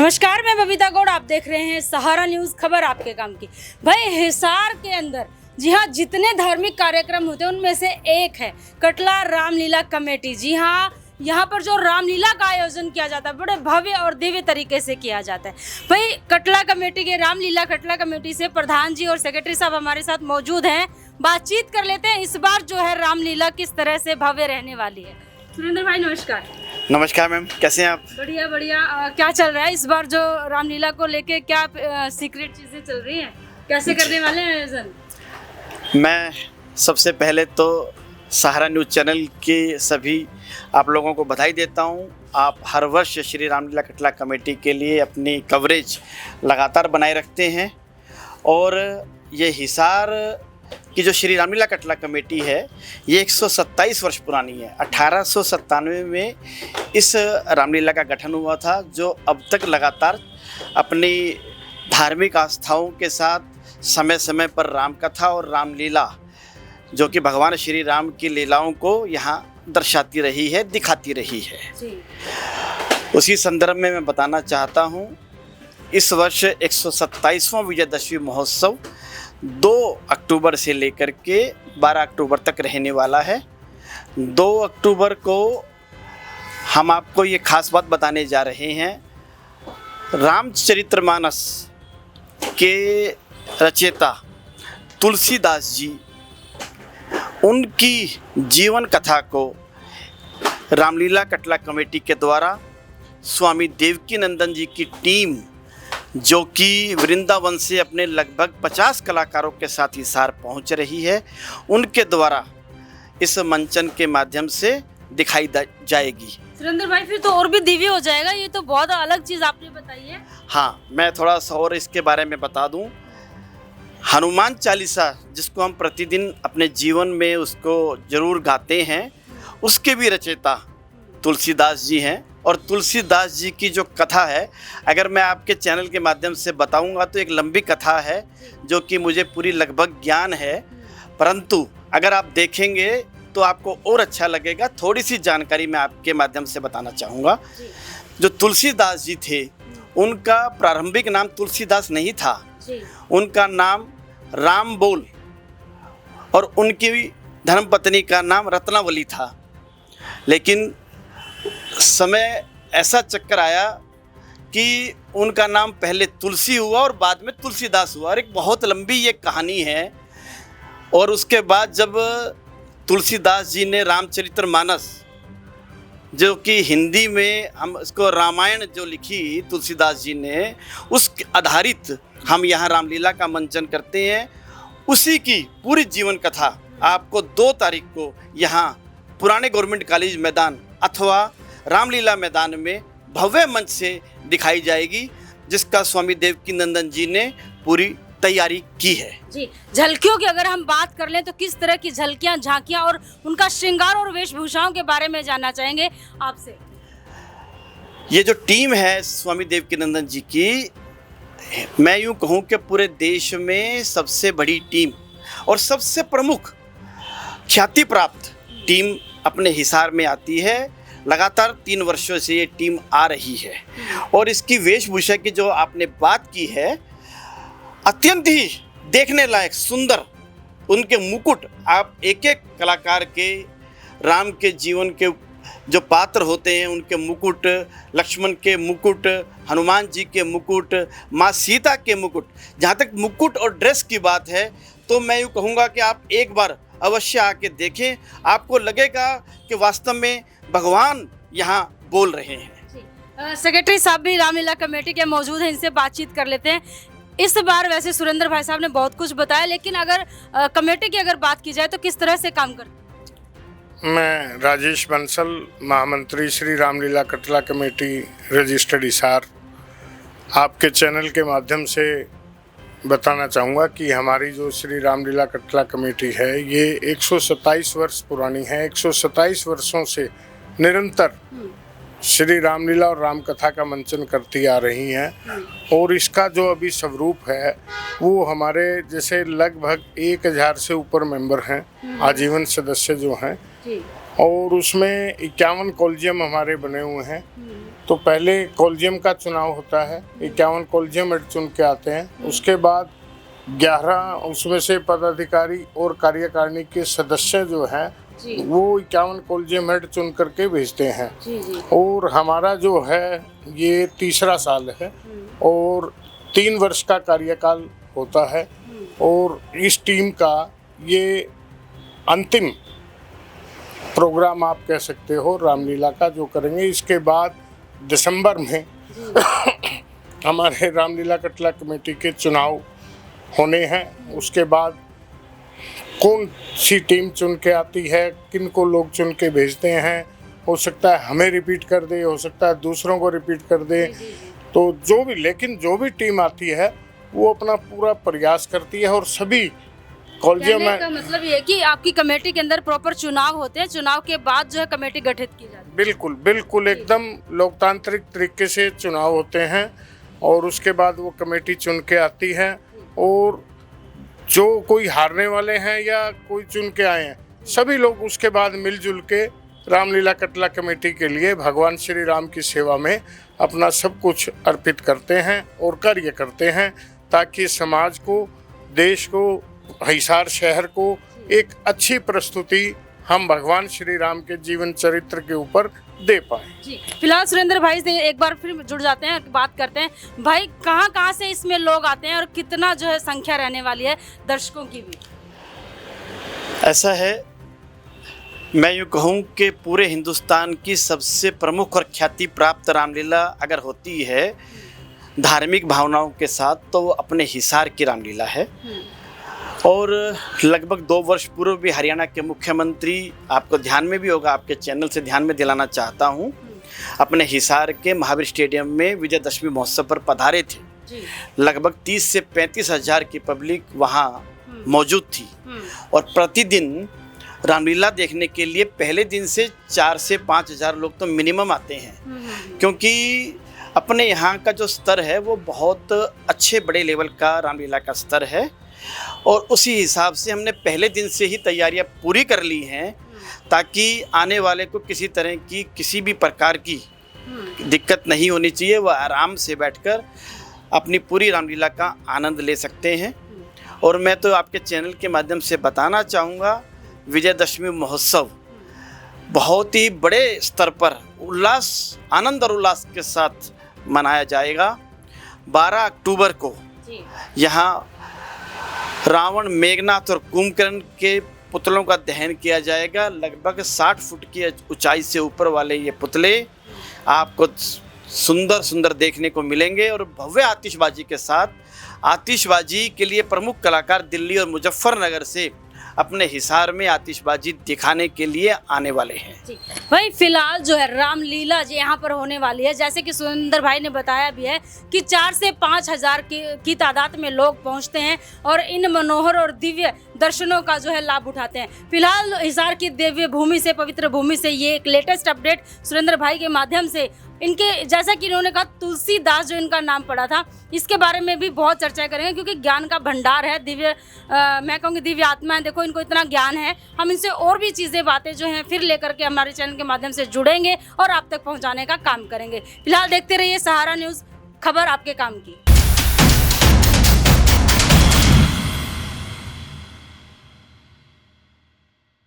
नमस्कार, मैं बबीता गौड़। आप देख रहे हैं सहारा न्यूज़, खबर आपके काम की। भाई, हिसार के अंदर जी हाँ, जितने धार्मिक कार्यक्रम होते हैं उनमें से एक है कटला रामलीला कमेटी। जी हाँ, यहाँ पर जो रामलीला का आयोजन किया जाता है बड़े भव्य और दिव्य तरीके से किया जाता है। भाई, कटला कमेटी के रामलीला कटला कमेटी से प्रधान जी और सेक्रेटरी साहब हमारे साथ मौजूद हैं। बातचीत कर लेते हैं इस बार जो है रामलीला किस तरह से भव्य रहने वाली है। सुरेंद्र भाई नमस्कार। नमस्कार मैम, कैसे हैं आप? बढ़िया बढ़िया। क्या चल रहा है इस बार जो रामलीला को लेके, क्या सीक्रेट चीजें चल रही हैं, कैसे करने वाले हैं आयोजन? मैं सबसे पहले तो सहारा न्यूज़ चैनल के सभी आप लोगों को बधाई देता हूं। आप हर वर्ष श्री रामलीला कटला कमेटी के लिए अपनी कवरेज लगातार बनाए रखते हैं और ये हिसार कि जो श्री रामलीला कटला कमेटी है ये 127 वर्ष पुरानी है। 1897 में इस रामलीला का गठन हुआ था, जो अब तक लगातार अपनी धार्मिक आस्थाओं के साथ समय समय पर राम कथा और रामलीला, जो कि भगवान श्री राम की लीलाओं को यहाँ दर्शाती रही है, दिखाती रही है जी। उसी संदर्भ में मैं बताना चाहता हूँ, इस वर्ष 127वां विजयदशमी महोत्सव 2 अक्टूबर से लेकर के 12 अक्टूबर तक रहने वाला है। 2 अक्टूबर को हम आपको ये खास बात बताने जा रहे हैं। रामचरितमानस के रचयिता तुलसीदास जी, उनकी जीवन कथा को रामलीला कटला कमेटी के द्वारा स्वामी देवकीनंदन जी की टीम, जो कि वृंदावन से अपने लगभग 50 कलाकारों के साथ हिसार पहुंच रही है, उनके द्वारा इस मंचन के माध्यम से दिखाई जाएगी। सुरेंद्र भाई, फिर तो और भी दिव्य हो जाएगा। ये तो बहुत अलग चीज़ आपने बताई है। हाँ, मैं थोड़ा सा और इसके बारे में बता दूं। हनुमान चालीसा, जिसको हम प्रतिदिन अपने जीवन में उसको जरूर गाते हैं, उसके भी रचयिता तुलसीदास जी हैं। और तुलसीदास जी की जो कथा है, अगर मैं आपके चैनल के माध्यम से बताऊंगा तो एक लंबी कथा है, जो कि मुझे पूरी लगभग ज्ञान है, परंतु अगर आप देखेंगे तो आपको और अच्छा लगेगा। थोड़ी सी जानकारी मैं आपके माध्यम से बताना चाहूँगा। जो तुलसीदास जी थे, उनका प्रारंभिक नाम तुलसीदास नहीं था, उनका नाम राम बोल और उनकी धर्मपत्नी का नाम रत्नावली था। लेकिन समय ऐसा चक्कर आया कि उनका नाम पहले तुलसी हुआ और बाद में तुलसीदास हुआ, और एक बहुत लंबी ये कहानी है। और उसके बाद जब तुलसीदास जी ने रामचरितमानस, जो कि हिंदी में हम इसको रामायण जो लिखी तुलसीदास जी ने, उस आधारित हम यहाँ रामलीला का मंचन करते हैं। उसी की पूरी जीवन कथा आपको 2 तारीख को यहाँ पुराने गवर्नमेंट कॉलेज मैदान अथवा रामलीला मैदान में भव्य मंच से दिखाई जाएगी, जिसका स्वामी देवकीनंदन जी ने पूरी तैयारी की है जी। झलकियों की अगर हम बात कर लें तो किस तरह की झलकियां, झांकियां और उनका श्रृंगार और वेशभूषाओं के बारे में जानना चाहेंगे आपसे। ये जो टीम है स्वामी देवकीनंदन जी की, मैं यूं कहूं कि पूरे देश में सबसे बड़ी टीम और सबसे प्रमुख ख्याति प्राप्त टीम अपने हिसार में आती है। लगातार 3 वर्षों से ये टीम आ रही है और इसकी वेशभूषा की जो आपने बात की है, अत्यंत ही देखने लायक सुंदर उनके मुकुट, आप एक एक कलाकार के, राम के जीवन के जो पात्र होते हैं उनके मुकुट, लक्ष्मण के मुकुट, हनुमान जी के मुकुट, माँ सीता के मुकुट, जहाँ तक मुकुट और ड्रेस की बात है तो मैं यूँ कहूँगा कि आप एक बार अवश्य आके देखें। आपको लगेगा कि वास्तव में भगवान यहाँ बोल रहे हैं। सेक्रेटरी साहब भी रामलीला कमेटी के मौजूद हैं, इनसे बातचीत कर लेते हैं। इस बार वैसे सुरेंद्र भाई साहब ने बहुत कुछ बताया, लेकिन अगर कमेटी की अगर बात की जाए तो किस तरह से काम करते हैं? मैं राजेश बंसल, महामंत्री श्री रामलीला कटला कमेटी रजिस्टर्ड हिसार, आपके चैनल के माध्यम से बताना चाहूँगा कि हमारी जो श्री रामलीला कटला कमेटी है ये 127 वर्ष पुरानी है। 127 वर्षों से निरंतर श्री रामलीला और राम कथा का मंचन करती आ रही हैं और इसका जो अभी स्वरूप है वो हमारे जैसे लगभग 1000 से ऊपर मेंबर हैं, आजीवन सदस्य जो हैं, और उसमें 51 कॉलेजियम हमारे बने हुए हैं। तो पहले कॉलेजियम का चुनाव होता है, 51 कॉलेजियम हेड चुन के आते हैं। उसके बाद 11 उसमें से पदाधिकारी और कार्यकारिणी के सदस्य जो हैं वो 51 कॉलेजियम हेड चुन करके भेजते हैं। और हमारा जो है ये तीसरा साल है और 3 वर्ष का कार्यकाल होता है और इस टीम का ये अंतिम प्रोग्राम आप कह सकते हो रामलीला का जो करेंगे। इसके बाद दिसंबर में हमारे रामलीला कटला कमेटी के चुनाव होने हैं। उसके बाद कौन सी टीम चुन के आती है, किन को लोग चुन के भेजते हैं, हो सकता है हमें रिपीट कर दे, हो सकता है दूसरों को रिपीट कर दे। तो जो भी टीम आती है वो अपना पूरा प्रयास करती है और सभी कॉलेजियम में। का मतलब ये है कि आपकी कमेटी के अंदर प्रॉपर चुनाव होते हैं, चुनाव के बाद जो है कमेटी गठित की जाती है। बिल्कुल बिल्कुल एकदम लोकतांत्रिक तरीके से चुनाव होते हैं और उसके बाद वो कमेटी चुन के आती है और जो कोई हारने वाले हैं या कोई चुन के आए हैं सभी लोग उसके बाद मिलजुल के रामलीला कटला कमेटी के लिए भगवान श्री राम की सेवा में अपना सब कुछ अर्पित करते हैं और कार्य करते हैं ताकि समाज को, देश को, हिसार शहर को एक अच्छी प्रस्तुति हम भगवान श्री राम के जीवन चरित्र के ऊपर दे पाए। जी फिलहाल सुरेंद्र भाई से एक बार फिर जुड़ जाते हैं, बात करते हैं। भाई कहाँ से इसमें लोग आते हैं और कितना जो है संख्या रहने वाली है दर्शकों की भी? ऐसा है, मैं यूँ कहूँ कि पूरे हिंदुस्तान की सबसे प्रमुख और ख्याति प्राप्त रामलीला अगर होती है धार्मिक भावनाओं के साथ तो वो अपने हिसार की रामलीला है। और लगभग 2 वर्ष पूर्व भी हरियाणा के मुख्यमंत्री, आपको ध्यान में भी होगा, आपके चैनल से ध्यान में दिलाना चाहता हूँ, अपने हिसार के महावीर स्टेडियम में विजयदशमी महोत्सव पर पधारे थे। लगभग 30 से 35 हज़ार की पब्लिक वहाँ मौजूद थी और प्रतिदिन रामलीला देखने के लिए पहले दिन से 4 से 5 हज़ार लोग तो मिनिमम आते हैं, क्योंकि अपने यहाँ का जो स्तर है वो बहुत अच्छे बड़े लेवल का रामलीला का स्तर है। और उसी हिसाब से हमने पहले दिन से ही तैयारियां पूरी कर ली हैं ताकि आने वाले को किसी तरह की किसी भी प्रकार की दिक्कत नहीं होनी चाहिए, वह आराम से बैठकर अपनी पूरी रामलीला का आनंद ले सकते हैं। और मैं तो आपके चैनल के माध्यम से बताना चाहूँगा, विजयदशमी महोत्सव बहुत ही बड़े स्तर पर उल्लास, आनंद और उल्लास के साथ मनाया जाएगा। 12 अक्टूबर को यहाँ रावण, मेघनाथ और कुंभकर्ण के पुतलों का दहन किया जाएगा। लगभग 60 फुट की ऊंचाई से ऊपर वाले ये पुतले आपको सुंदर सुंदर देखने को मिलेंगे और भव्य आतिशबाजी के साथ, आतिशबाजी के लिए प्रमुख कलाकार दिल्ली और मुजफ्फरनगर से अपने हिसार में आतिशबाजी दिखाने के लिए आने वाले हैं। भाई फिलहाल जो है रामलीला जी यहाँ पर होने वाली है, जैसे कि सुरेंद्र भाई ने बताया भी है कि 4 से 5 हज़ार की तादाद में लोग पहुँचते हैं और इन मनोहर और दिव्य दर्शनों का जो है लाभ उठाते हैं। फिलहाल हिसार की दिव्य भूमि से, पवित्र भूमि से ये एक लेटेस्ट अपडेट सुरेंद्र भाई के माध्यम से। इनके जैसा कि इन्होंने कहा तुलसीदास जो इनका नाम पड़ा था, इसके बारे में भी बहुत चर्चा करेंगे क्योंकि ज्ञान का भंडार है, दिव्य मैं कहूँगी दिव्य आत्मा है। देखो इनको इतना ज्ञान है, हम इनसे और भी चीज़ें, बातें जो हैं फिर लेकर के हमारे चैनल के माध्यम से जुड़ेंगे और आप तक पहुँचाने का काम करेंगे। फिलहाल देखते रहिए सहारा न्यूज़, खबर आपके काम की।